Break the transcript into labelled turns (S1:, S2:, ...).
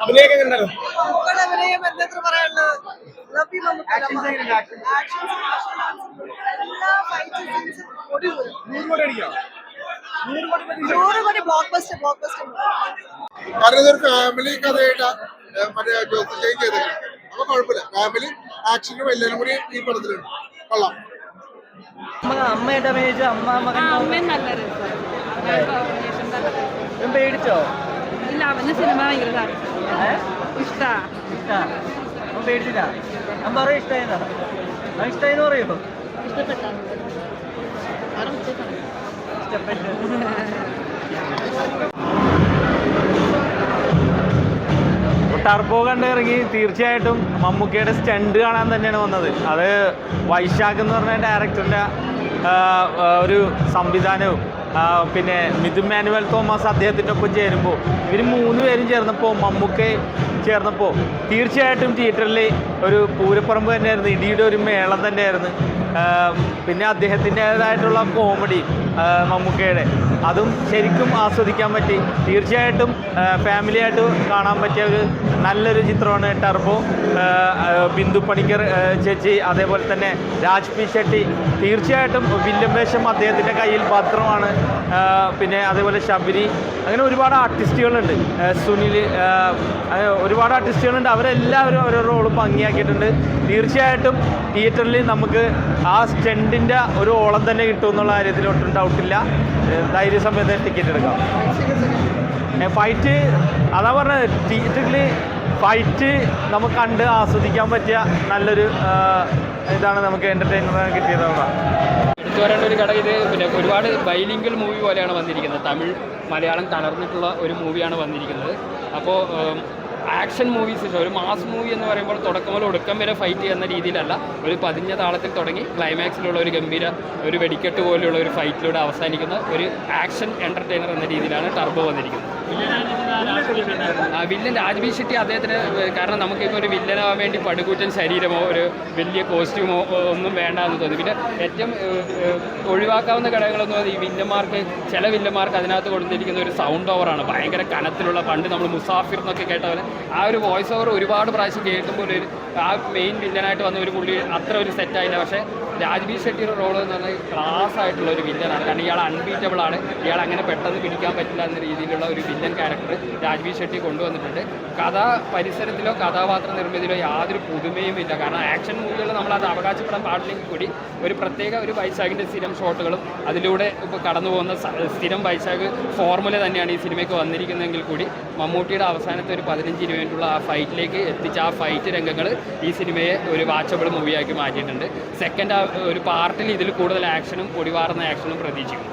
S1: അഭിനയൊക്കെ ഉണ്ടായിരുന്നു.
S2: കാരണം ഇതൊരു ഫാമിലി കഥയായിട്ട് മറ്റേ ജോസഫ് ജയ് ചെയ്തത്. അപ്പൊ കുഴപ്പമില്ല, ഫാമിലി ആക്ഷനും എല്ലാവരും കൂടി ഈ പടത്തിലുണ്ട്. കൊള്ളാം.
S3: അമ്മയായിട്ട് അഭിനയിച്ച പേടിച്ചോ?
S4: ഇല്ല, അവന് സിനിമ ഭയങ്കര ഇഷ്ടാ.
S3: പേടിച്ചില്ല. അമ്മ പറയും ഇഷ്ടമായിരുന്നോ? ഇഷ്ടമായെന്ന് പറയോ?
S5: ടർബോ കണ്ടിറങ്ങി തീർച്ചയായിട്ടും മമ്മൂക്കയുടെ സ്റ്റണ്ട് കാണാൻ തന്നെയാണ് വന്നത്. അത് വൈശാഖ് എന്ന് പറഞ്ഞ ഡയറക്ടറിൻ്റെ ഒരു സംവിധാനവും പിന്നെ മിഥുൻ മാനുവൽ തോമസ് അദ്ദേഹത്തിൻ്റെ ഒപ്പം ചേരുമ്പോൾ ഇവർ 3 പേരും ചേർന്നപ്പോൾ മമ്മൂക്ക ചേർന്നപ്പോൾ തീർച്ചയായിട്ടും തിയേറ്ററിൽ ഒരു പൂരപ്പറമ്പ് തന്നെയായിരുന്നു, ഇടിയുടെ ഒരു മേളം തന്നെയായിരുന്നു. പിന്നെ അദ്ദേഹത്തിൻ്റേതായിട്ടുള്ള കോമഡി മമ്മൂക്കയുടെ അതും ശരിക്കും ആസ്വദിക്കാൻ പറ്റി. തീർച്ചയായിട്ടും ഫാമിലിയായിട്ട് കാണാൻ പറ്റിയ ഒരു നല്ലൊരു ചിത്രമാണ് ടർബോ. ബിന്ദു പണിക്കർ ചേച്ചി, അതേപോലെ തന്നെ രാജ് പി ഷെട്ടി, തീർച്ചയായിട്ടും വില്ലൻ വേഷം അദ്ദേഹത്തിൻ്റെ കയ്യിൽ ഭദ്രമാണ്. പിന്നെ അതേപോലെ ശബരി, അങ്ങനെ ഒരുപാട് ആർട്ടിസ്റ്റുകളുണ്ട്, സുനിൽ, ഒരുപാട് ആർട്ടിസ്റ്റുകളുണ്ട്. അവരെല്ലാവരും ഓരോ റോള് ഭംഗിയാക്കിയിട്ടുണ്ട്. തീർച്ചയായിട്ടും തിയേറ്ററിൽ നമുക്ക് ആ സ്റ്റണ്ടിൻ്റെ ഒരു ഓളം തന്നെ കിട്ടും എന്നുള്ള കാര്യത്തിൽ ഒട്ടും ഡൗട്ടില്ല. ധൈര്യസമയത്ത് ടിക്കറ്റ് എടുക്കാം. ഫൈറ്റ് അതാ പറഞ്ഞത്, തിയേറ്ററിൽ ഫൈറ്റ് നമുക്ക് കണ്ട് ആസ്വദിക്കാൻ പറ്റിയ നല്ലൊരു ഇതാണ് നമുക്ക് എൻ്റർടൈൻമെൻറ്റ് കിട്ടിയതാണ്.
S6: എടുത്തു പറയേണ്ട ഒരു ഘടകം ഇത് പിന്നെ ഒരുപാട് ബൈലിംഗൽ മൂവി പോലെയാണ് വന്നിരിക്കുന്നത്. തമിഴ് മലയാളം കലർന്നിട്ടുള്ള ഒരു മൂവിയാണ് വന്നിരിക്കുന്നത്. അപ്പോൾ ആക്ഷൻ മൂവീസ്, ഒരു മാസ് മൂവി എന്ന് പറയുമ്പോൾ തുടക്കം മുതൽ ഒടുക്കം വരെ ഫൈറ്റ് ചെയ്യുന്ന രീതിയിലല്ല, ഒരു പതിഞ്ഞ താളത്തിൽ തുടങ്ങി ക്ലൈമാക്സിലുള്ള ഒരു ഗംഭീര ഒരു വെടിക്കെട്ട് പോലെയുള്ള ഒരു ഫൈറ്റിലൂടെ അവസാനിക്കുന്ന ഒരു ആക്ഷൻ എൻ്റർടൈനർ എന്ന രീതിയിലാണ് ടർബോ വന്നിരിക്കുന്നത്. വില്ലൻ രാജ്ബി ഷെട്ടി അദ്ദേഹത്തിന്, കാരണം നമുക്കിപ്പോൾ ഒരു വില്ലനാവാൻ വേണ്ടി പടുകൂറ്റൻ ശരീരമോ ഒരു വലിയ കോസ്റ്റ്യൂമോ ഒന്നും വേണ്ടെന്ന് തോന്നി. പിന്നെ ഏറ്റവും ഒഴിവാക്കാവുന്ന ഘടകങ്ങളെന്ന് പറഞ്ഞാൽ ഈ വില്ലന്മാർക്ക്, ചില വില്ലന്മാർക്ക് അതിനകത്ത് കൊടുത്തിരിക്കുന്ന ഒരു സൗണ്ട് ഓവറാണ് ഭയങ്കര കനത്തിലുള്ള. പണ്ട് നമ്മൾ മുസാഫിർ എന്നൊക്കെ കേട്ടവർ ആ ഒരു വോയിസ് ഓവർ ഒരുപാട് പ്രാവശ്യം കേൾക്കുമ്പോൾ ഒരു ആ മെയിൻ വില്ലനായിട്ട് വന്ന ഒരു പുള്ളി അത്ര ഒരു സെറ്റായില്ല. പക്ഷേ രാജ്ബി ഷെട്ടിയുടെ റോൾ എന്ന് പറഞ്ഞാൽ ക്ലാസ് ആയിട്ടുള്ള ഒരു വില്ലനാണ്. കാരണം ഇയാൾ അൺബീറ്റബിൾ ആണ്, ഇയാൾ അങ്ങനെ പെട്ടെന്ന് പിടിക്കാൻ പറ്റില്ല എന്ന രീതിയിലുള്ള ഒരു വില്ലൻ ക്യാരക്ടർ രാജ്ബി ഷെട്ടി കൊണ്ടുവന്നിട്ടുണ്ട്. പരിസരത്തിലോ കഥാപാത്ര നിർമ്മിതിയിലോ യാതൊരു പുതുമയും ഇല്ല. കാരണം ആക്ഷൻ മൂവികൾ നമ്മളത് അവകാശപ്പെടാൻ പാടില്ലെങ്കിൽ കൂടി ഒരു പ്രത്യേക ഒരു വൈശാഖിൻ്റെ സ്ഥിരം ഷോട്ടുകളും അതിലൂടെ ഇപ്പോൾ കടന്നു പോകുന്ന സ്ഥിരം വൈശാഖ് ഫോർമുല തന്നെയാണ് ഈ സിനിമയ്ക്ക് വന്നിരിക്കുന്നതെങ്കിൽ കൂടി മമ്മൂട്ടിയുടെ അവസാനത്തെ ഒരു 15-20 മിനിറ്റുള്ള ആ ഫൈറ്റിലേക്ക് എത്തിച്ച ആ ഫൈറ്റ് രംഗങ്ങൾ ഈ സിനിമയെ ഒരു വാച്ചബിൾ മൂവിയാക്കി മാറ്റിയിട്ടുണ്ട്. സെക്കൻഡ് ഒരു പാർട്ടിൽ ഇതിൽ കൂടുതൽ ആക്ഷനും പൊടിവാർന്ന ആക്ഷനും പ്രതീക്ഷിക്കുന്നു.